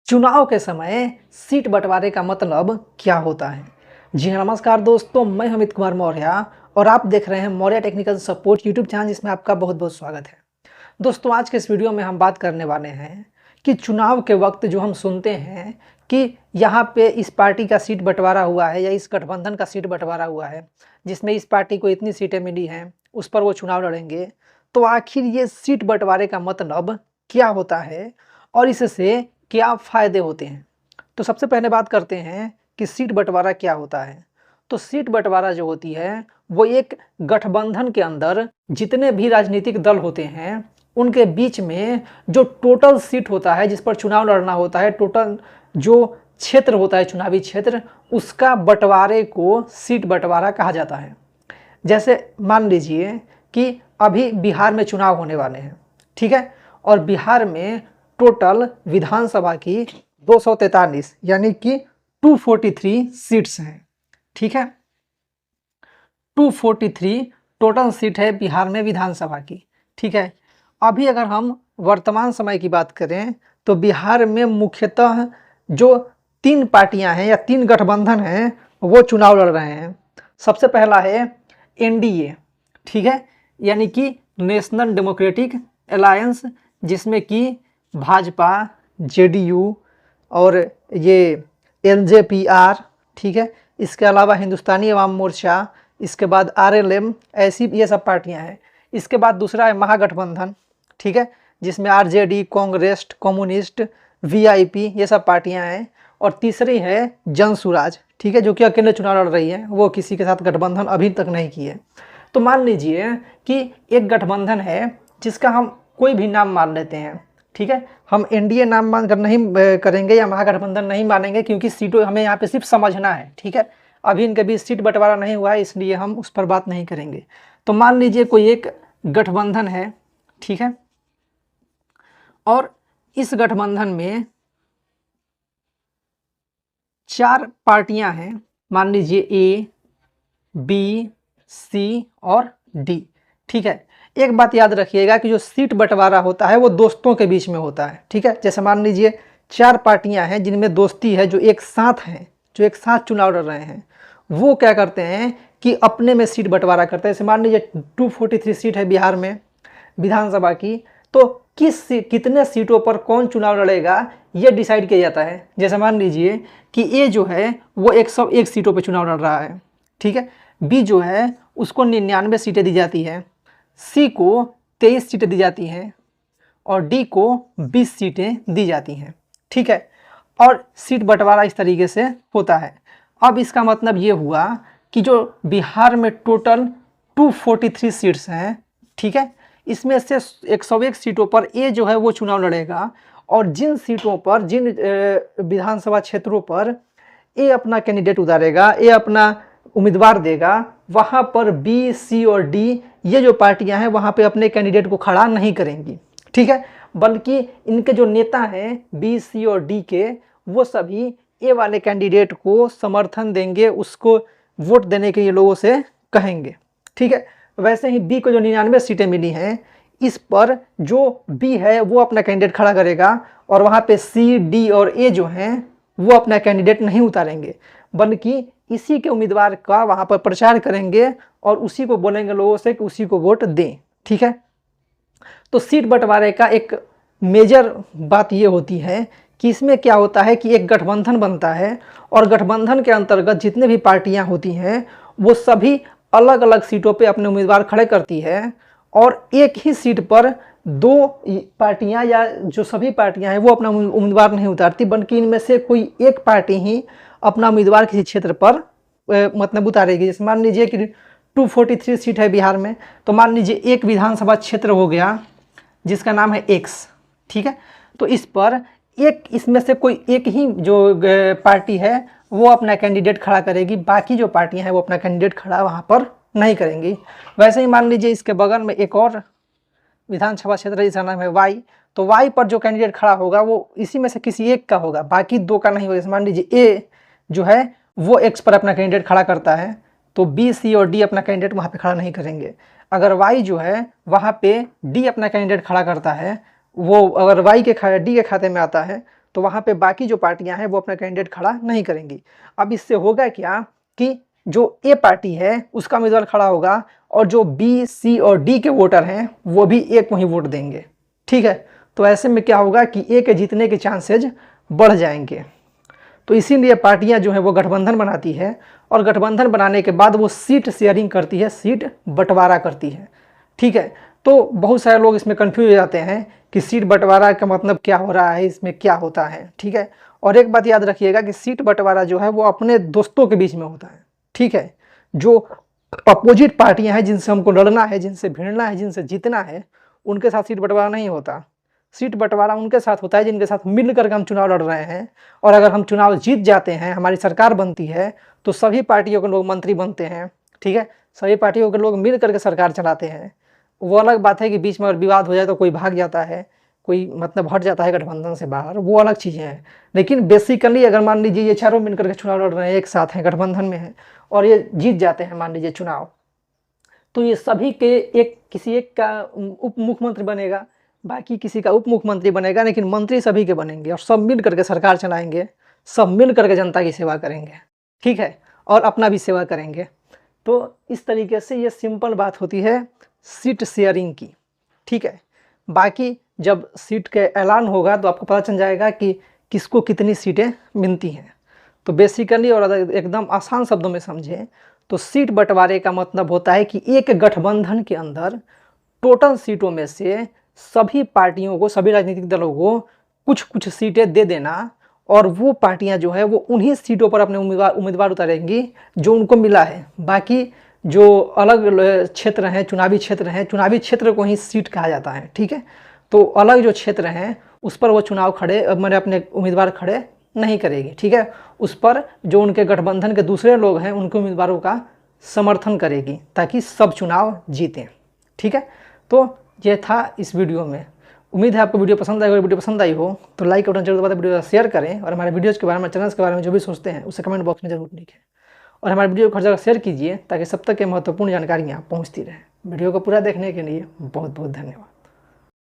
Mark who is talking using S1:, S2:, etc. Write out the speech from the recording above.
S1: चुनाव के समय सीट बंटवारे का मतलब क्या होता है। जी हाँ, नमस्कार दोस्तों, मैं अमित कुमार मौर्य और आप देख रहे हैं Maurya technical support YouTube channel, जिसमें आपका बहुत बहुत स्वागत है। दोस्तों, आज के इस वीडियो में हम बात करने वाले हैं कि चुनाव के वक्त जो हम सुनते हैं कि यहाँ पे इस पार्टी का सीट बंटवारा हुआ है या इस गठबंधन का सीट बंटवारा हुआ है, जिसमें इस पार्टी को इतनी सीटें मिली हैं, उस पर वो चुनाव लड़ेंगे। तो आखिर ये सीट बंटवारे का मतलब क्या होता है और इससे क्या फ़ायदे होते हैं। तो सबसे पहले बात करते हैं कि सीट बंटवारा क्या होता है। तो सीट बंटवारा जो होती है वो एक गठबंधन के अंदर जितने भी राजनीतिक दल होते हैं उनके बीच में जो टोटल सीट होता है जिस पर चुनाव लड़ना होता है, टोटल जो क्षेत्र होता है चुनावी क्षेत्र, उसका बंटवारे को सीट बंटवारा कहा जाता है। जैसे मान लीजिए कि अभी बिहार में चुनाव होने वाले हैं, ठीक है, और बिहार में टोटल विधानसभा की 243 यानी कि 243 सीट्स हैं, ठीक है। 243 टोटल सीट है बिहार में विधानसभा की, ठीक है। अभी अगर हम वर्तमान समय की बात करें तो बिहार में मुख्यतः जो 3 पार्टियां हैं या 3 गठबंधन हैं वो चुनाव लड़ रहे हैं। सबसे पहला है एनडीए, ठीक है, यानी कि नेशनल डेमोक्रेटिक अलायंस, जिसमें कि भाजपा, जेडीयू और ये एलजेपीआर, ठीक है, इसके अलावा हिंदुस्तानी अवाम मोर्चा, इसके बाद आरएलएम, ऐसी ये सब पार्टियां हैं। इसके बाद दूसरा है महागठबंधन, ठीक है, जिसमें आरजेडी, कांग्रेस, कम्युनिस्ट, वीआईपी ये सब पार्टियां हैं। और तीसरी है जनसुराज, ठीक है, जो कि अकेले चुनाव लड़ रही है, वो किसी के साथ गठबंधन अभी तक नहीं की है। तो मान लीजिए कि एक गठबंधन है जिसका हम कोई भी नाम मान लेते हैं, ठीक है। हम एनडीए नाम मानकर नहीं करेंगे या महागठबंधन नहीं मानेंगे, क्योंकि सीटों हमें यहाँ पे सिर्फ समझना है, ठीक है। अभी इनके बीच सीट बंटवारा नहीं हुआ है, इसलिए हम उस पर बात नहीं करेंगे। तो मान लीजिए कोई एक गठबंधन है, ठीक है, और इस गठबंधन में 4 पार्टियां हैं, मान लीजिए ए, बी, सी और डी, ठीक है। एक बात याद रखिएगा कि जो सीट बंटवारा होता है वो दोस्तों के बीच में होता है, ठीक है। जैसे मान लीजिए 4 पार्टियां हैं जिनमें दोस्ती है, जो एक साथ हैं, जो एक साथ चुनाव लड़ रहे हैं, वो क्या करते हैं कि अपने में सीट बंटवारा करते हैं। जैसे मान लीजिए 243 सीट है बिहार में विधानसभा की, तो कितने सीटों पर कौन चुनाव लड़ेगा ये डिसाइड किया जाता है। जैसे मान लीजिए कि ए जो है वो 101 सीटों पर चुनाव लड़ रहा है, ठीक है। बी जो है उसको 99 सीटें दी जाती है, सी को 23 सीटें दी जाती हैं और डी को 20 सीटें दी जाती हैं, ठीक है। और सीट बंटवारा इस तरीके से होता है। अब इसका मतलब ये हुआ कि जो बिहार में टोटल 243 सीट्स हैं, ठीक है, इसमें से 101 सीटों पर ए जो है वो चुनाव लड़ेगा, और जिन सीटों पर, जिन विधानसभा क्षेत्रों पर ए अपना कैंडिडेट उतारेगा, ए अपना उम्मीदवार देगा, वहाँ पर बी, सी और डी ये जो पार्टियां हैं वहाँ पे अपने कैंडिडेट को खड़ा नहीं करेंगी, ठीक है, बल्कि इनके जो नेता हैं बी, सी और डी के, वो सभी ए वाले कैंडिडेट को समर्थन देंगे, उसको वोट देने के लिए लोगों से कहेंगे, ठीक है। वैसे ही बी को जो 99 सीटें मिली हैं, इस पर जो बी है वो अपना कैंडिडेट खड़ा करेगा, और वहाँ पे सी, डी और ए जो हैं वो अपना कैंडिडेट नहीं उतारेंगे, बल्कि इसी के उम्मीदवार का वहाँ पर प्रचार करेंगे और उसी को बोलेंगे लोगों से कि उसी को वोट दें, ठीक है। तो सीट बंटवारे का एक मेजर बात ये होती है कि इसमें क्या होता है कि एक गठबंधन बनता है, और गठबंधन के अंतर्गत जितने भी पार्टियां होती हैं वो सभी अलग अलग सीटों पे अपने उम्मीदवार खड़े करती है, और एक ही सीट पर 2 पार्टियां या जो सभी पार्टियां हैं वो अपना उम्मीदवार नहीं उतारती, बल्कि इनमें से कोई एक पार्टी ही अपना उम्मीदवार किसी क्षेत्र पर मतलब उतारेगी। जैसे मान लीजिए कि 243 सीट है बिहार में, तो मान लीजिए एक विधानसभा क्षेत्र हो गया जिसका नाम है एक्स, ठीक है। तो इस पर एक, इसमें से कोई एक ही जो पार्टी है वो अपना कैंडिडेट खड़ा करेगी, बाकी जो पार्टियां हैं वो अपना कैंडिडेट खड़ा वहाँ पर नहीं करेंगी। वैसे ही मान लीजिए इसके बगल में एक और विधानसभा क्षेत्र जिसका नाम है वाई, तो वाई पर जो कैंडिडेट खड़ा होगा वो इसी में से किसी एक का होगा, बाकी 2 का नहीं होगा। जैसे मान लीजिए ए जो है वो एक्स पर अपना कैंडिडेट खड़ा करता है, तो बी, सी और डी अपना कैंडिडेट वहाँ पे खड़ा नहीं करेंगे। अगर वाई जो है वहाँ पे डी अपना कैंडिडेट खड़ा करता है, वो अगर डी के खाते में आता है तो वहाँ पे बाकी जो पार्टियां हैं वो अपना कैंडिडेट खड़ा नहीं करेंगी। अब इससे होगा क्या कि जो ए पार्टी है उसका उम्मीदवार खड़ा होगा और जो बी, सी और डी के वोटर हैं वो भी ए को ही वोट देंगे। ठीक है, तो ऐसे में क्या होगा कि ए के जीतने के चांसेज बढ़ जाएंगे। तो इसीलिए पार्टियां जो है वो गठबंधन बनाती है और गठबंधन बनाने के बाद वो सीट शेयरिंग करती है, सीट बंटवारा करती है। ठीक है, तो बहुत सारे लोग इसमें कंफ्यूज हो जाते हैं कि सीट बंटवारा का मतलब क्या हो रहा है, इसमें क्या होता है। ठीक है, और एक बात याद रखिएगा कि सीट बंटवारा जो है वो अपने दोस्तों के बीच में होता है। ठीक है, जो अपोजिट पार्टियां हैं जिनसे हमको लड़ना है, जिनसे भिड़ना है, जिनसे जीतना है, उनके साथ सीट बंटवारा नहीं होता। सीट बंटवारा उनके साथ होता है जिनके साथ मिल करके हम चुनाव लड़ रहे हैं, और अगर हम चुनाव जीत जाते हैं, हमारी सरकार बनती है, तो सभी पार्टियों के लोग मंत्री बनते हैं। ठीक है, सभी पार्टियों के लोग मिल करके सरकार चलाते हैं। वो अलग बात है कि बीच में अगर विवाद हो जाए तो कोई भाग जाता है, कोई मतलब हट जाता है गठबंधन से बाहर, वो अलग चीज़ें हैं। लेकिन बेसिकली अगर मान लीजिए ये चारों मिल करके चुनाव लड़ रहे हैं, एक साथ हैं, गठबंधन में हैं, और ये जीत जाते हैं मान लीजिए चुनाव, तो ये सभी के एक किसी एक का उप मुख्यमंत्री बनेगा, बाकी किसी का उप मुख्यमंत्री बनेगा, लेकिन मंत्री सभी के बनेंगे और सब मिल करके सरकार चलाएंगे, सब मिल करके जनता की सेवा करेंगे। ठीक है, और अपना भी सेवा करेंगे। तो इस तरीके से ये सिंपल बात होती है सीट शेयरिंग की। ठीक है, बाकी जब सीट के ऐलान होगा तो आपको पता चल जाएगा कि किसको कितनी सीटें मिलती हैं। तो बेसिकली और एकदम आसान शब्दों में समझें तो सीट बंटवारे का मतलब होता है कि एक गठबंधन के अंदर टोटल सीटों में से सभी पार्टियों को, सभी राजनीतिक दलों को कुछ कुछ सीटें दे देना, और वो पार्टियां जो है वो उन्हीं सीटों पर अपने उम्मीदवार उतारेंगी जो उनको मिला है। बाकी जो अलग क्षेत्र हैं, चुनावी क्षेत्र हैं, चुनावी क्षेत्र को ही सीट कहा जाता है। ठीक है, तो अलग जो क्षेत्र हैं उस पर वो चुनाव खड़े मैंने अपने उम्मीदवार खड़े नहीं करेगी। ठीक है, उस पर जो उनके गठबंधन के दूसरे लोग हैं उनके उम्मीदवारों का समर्थन करेगी ताकि सब चुनाव जीतें। ठीक है, तो ये था इस वीडियो में। उम्मीद है आपको वीडियो पसंद आई हो। वीडियो पसंद आई हो तो लाइक बटन जरूर दबाएं, वीडियो शेयर करें, और हमारे वीडियोज़ के बारे में, चैनल्स के बारे में जो भी सोचते हैं उसे कमेंट बॉक्स में जरूर लिखें, और हमारे वीडियो को हर जगह शेयर कीजिए ताकि सब तक के महत्वपूर्ण जानकारियाँ पहुँचती रहें। वीडियो को पूरा देखने के लिए बहुत बहुत धन्यवाद।